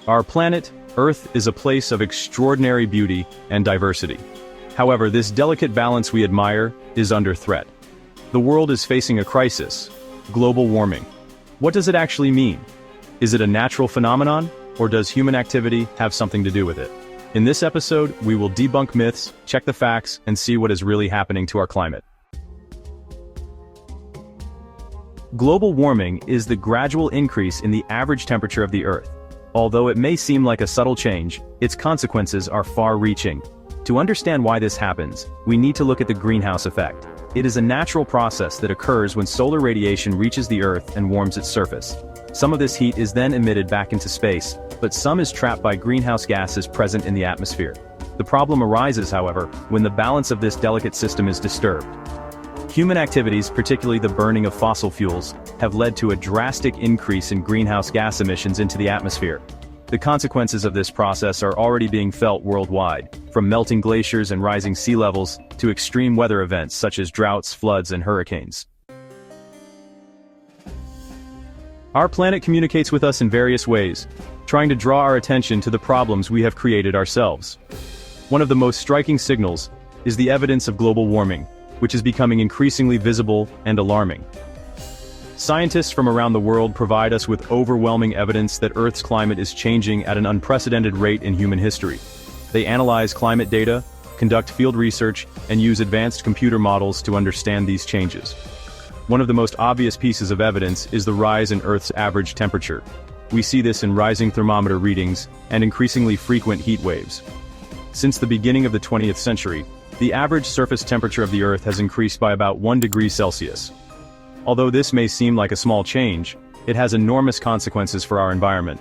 Our planet, Earth, is a place of extraordinary beauty and diversity. However, this delicate balance we admire is under threat. The world is facing a crisis: global warming. What does it actually mean? Is it a natural phenomenon, or does human activity have something to do with it? In this episode, we will debunk myths, check the facts, and see what is really happening to our climate. Global warming is the gradual increase in the average temperature of the Earth. Although it may seem like a subtle change, its consequences are far-reaching. To understand why this happens, we need to look at the greenhouse effect. It is a natural process that occurs when solar radiation reaches the Earth and warms its surface. Some of this heat is then emitted back into space, but some is trapped by greenhouse gases present in the atmosphere. The problem arises, however, when the balance of this delicate system is disturbed. Human activities, particularly the burning of fossil fuels, have led to a drastic increase in greenhouse gas emissions into the atmosphere. The consequences of this process are already being felt worldwide, from melting glaciers and rising sea levels to extreme weather events such as droughts, floods, and hurricanes. Our planet communicates with us in various ways, trying to draw our attention to the problems we have created ourselves. One of the most striking signals is the evidence of global warming, which is becoming increasingly visible and alarming. Scientists from around the world provide us with overwhelming evidence that Earth's climate is changing at an unprecedented rate in human history. They analyze climate data, conduct field research, and use advanced computer models to understand these changes. One of the most obvious pieces of evidence is the rise in Earth's average temperature. We see this in rising thermometer readings and increasingly frequent heat waves. Since the beginning of the 20th century, the average surface temperature of the Earth has increased by about 1 degree Celsius. Although this may seem like a small change, it has enormous consequences for our environment.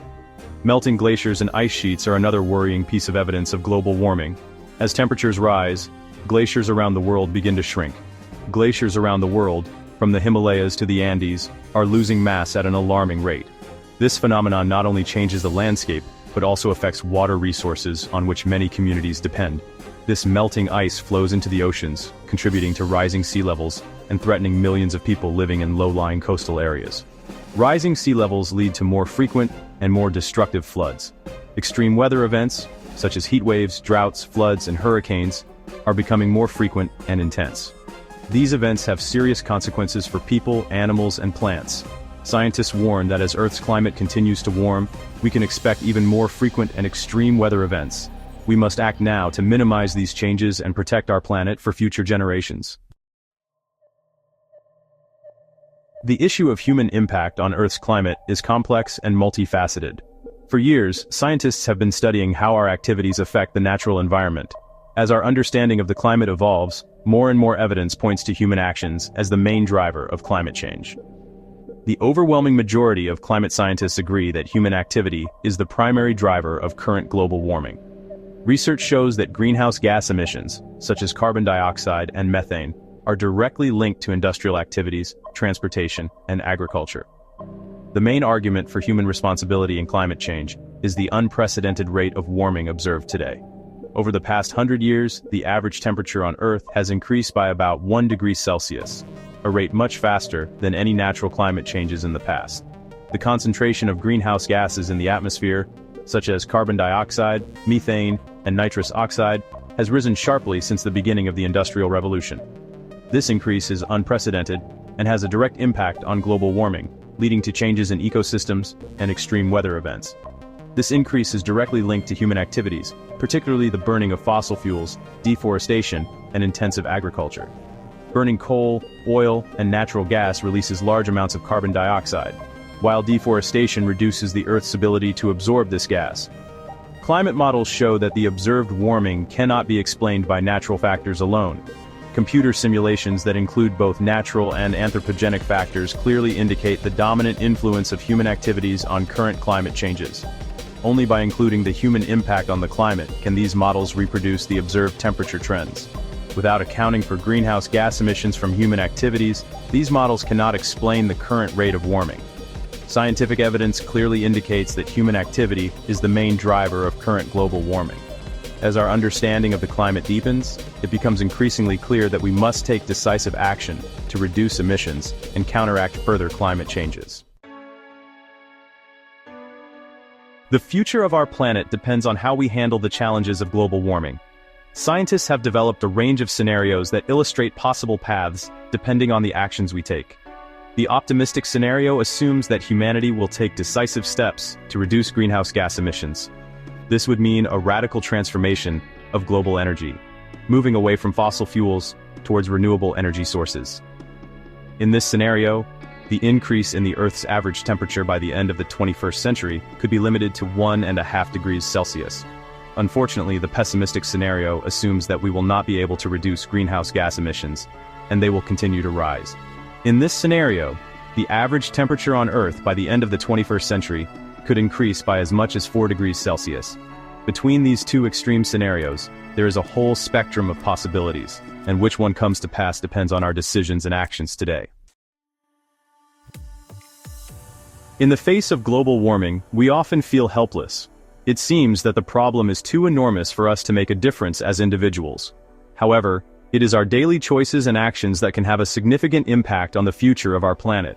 Melting glaciers and ice sheets are another worrying piece of evidence of global warming. As temperatures rise, glaciers around the world begin to shrink. Glaciers around the world, from the Himalayas to the Andes, are losing mass at an alarming rate. This phenomenon not only changes the landscape, but also affects water resources on which many communities depend. This melting ice flows into the oceans, contributing to rising sea levels and threatening millions of people living in low-lying coastal areas. Rising sea levels lead to more frequent and more destructive floods. Extreme weather events, such as heat waves, droughts, floods, and hurricanes, are becoming more frequent and intense. These events have serious consequences for people, animals, and plants. Scientists warn that as Earth's climate continues to warm, we can expect even more frequent and extreme weather events. We must act now to minimize these changes and protect our planet for future generations. The issue of human impact on Earth's climate is complex and multifaceted. For years, scientists have been studying how our activities affect the natural environment. As our understanding of the climate evolves, more and more evidence points to human actions as the main driver of climate change. The overwhelming majority of climate scientists agree that human activity is the primary driver of current global warming. Research shows that greenhouse gas emissions, such as carbon dioxide and methane, are directly linked to industrial activities, transportation, and agriculture. The main argument for human responsibility in climate change is the unprecedented rate of warming observed today. Over the past 100 years, the average temperature on Earth has increased by about 1 degree Celsius, a rate much faster than any natural climate changes in the past. The concentration of greenhouse gases in the atmosphere, such as carbon dioxide, methane, and nitrous oxide, has risen sharply since the beginning of the Industrial Revolution. This increase is unprecedented and has a direct impact on global warming, leading to changes in ecosystems and extreme weather events. This increase is directly linked to human activities, particularly the burning of fossil fuels, deforestation, and intensive agriculture. Burning coal, oil, and natural gas releases large amounts of carbon dioxide, while deforestation reduces the Earth's ability to absorb this gas. Climate models show that the observed warming cannot be explained by natural factors alone. Computer simulations that include both natural and anthropogenic factors clearly indicate the dominant influence of human activities on current climate changes. Only by including the human impact on the climate can these models reproduce the observed temperature trends. Without accounting for greenhouse gas emissions from human activities, these models cannot explain the current rate of warming. Scientific evidence clearly indicates that human activity is the main driver of current global warming. As our understanding of the climate deepens, it becomes increasingly clear that we must take decisive action to reduce emissions and counteract further climate changes. The future of our planet depends on how we handle the challenges of global warming. Scientists have developed a range of scenarios that illustrate possible paths depending on the actions we take. The optimistic scenario assumes that humanity will take decisive steps to reduce greenhouse gas emissions. This would mean a radical transformation of global energy, moving away from fossil fuels towards renewable energy sources. In this scenario, the increase in the Earth's average temperature by the end of the 21st century could be limited to 1.5 degrees Celsius. Unfortunately, the pessimistic scenario assumes that we will not be able to reduce greenhouse gas emissions, and they will continue to rise. In this scenario, the average temperature on Earth by the end of the 21st century could increase by as much as 4 degrees Celsius. Between these two extreme scenarios, there is a whole spectrum of possibilities, and which one comes to pass depends on our decisions and actions today. In the face of global warming, we often feel helpless. It seems that the problem is too enormous for us to make a difference as individuals. However, it is our daily choices and actions that can have a significant impact on the future of our planet.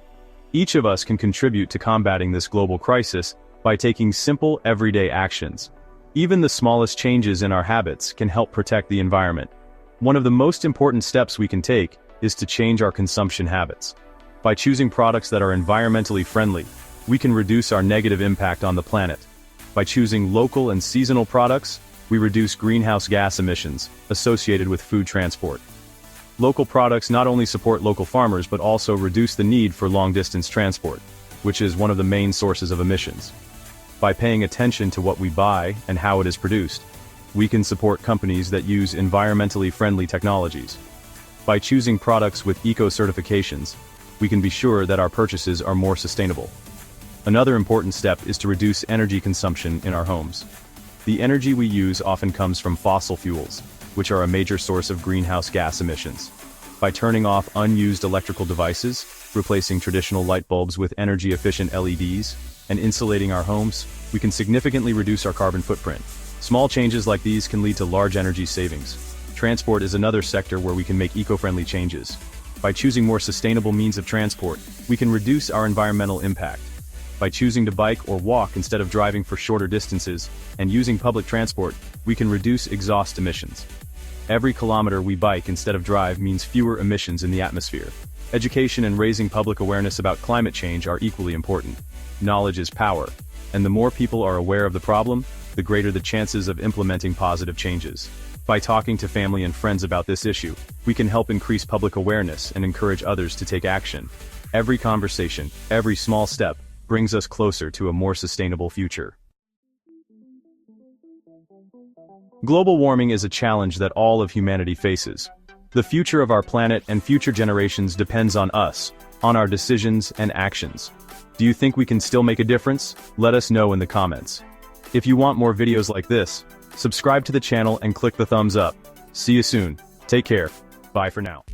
Each of us can contribute to combating this global crisis by taking simple, everyday actions. Even the smallest changes in our habits can help protect the environment. One of the most important steps we can take is to change our consumption habits. By choosing products that are environmentally friendly, we can reduce our negative impact on the planet. By choosing local and seasonal products, we reduce greenhouse gas emissions associated with food transport. Local products not only support local farmers but also reduce the need for long-distance transport, which is one of the main sources of emissions. By paying attention to what we buy and how it is produced, we can support companies that use environmentally friendly technologies. By choosing products with eco-certifications, we can be sure that our purchases are more sustainable. Another important step is to reduce energy consumption in our homes. The energy we use often comes from fossil fuels, which are a major source of greenhouse gas emissions. By turning off unused electrical devices, replacing traditional light bulbs with energy-efficient LEDs, and insulating our homes, we can significantly reduce our carbon footprint. Small changes like these can lead to large energy savings. Transport is another sector where we can make eco-friendly changes. By choosing more sustainable means of transport, we can reduce our environmental impact. By choosing to bike or walk instead of driving for shorter distances, and using public transport, we can reduce exhaust emissions. Every kilometer we bike instead of drive means fewer emissions in the atmosphere. Education and raising public awareness about climate change are equally important. Knowledge is power, and the more people are aware of the problem, the greater the chances of implementing positive changes. By talking to family and friends about this issue, we can help increase public awareness and encourage others to take action. Every conversation, every small step, brings us closer to a more sustainable future. Global warming is a challenge that all of humanity faces. The future of our planet and future generations depends on us, on our decisions and actions. Do you think we can still make a difference? Let us know in the comments. If you want more videos like this, subscribe to the channel and click the thumbs up. See you soon. Take care. Bye for now.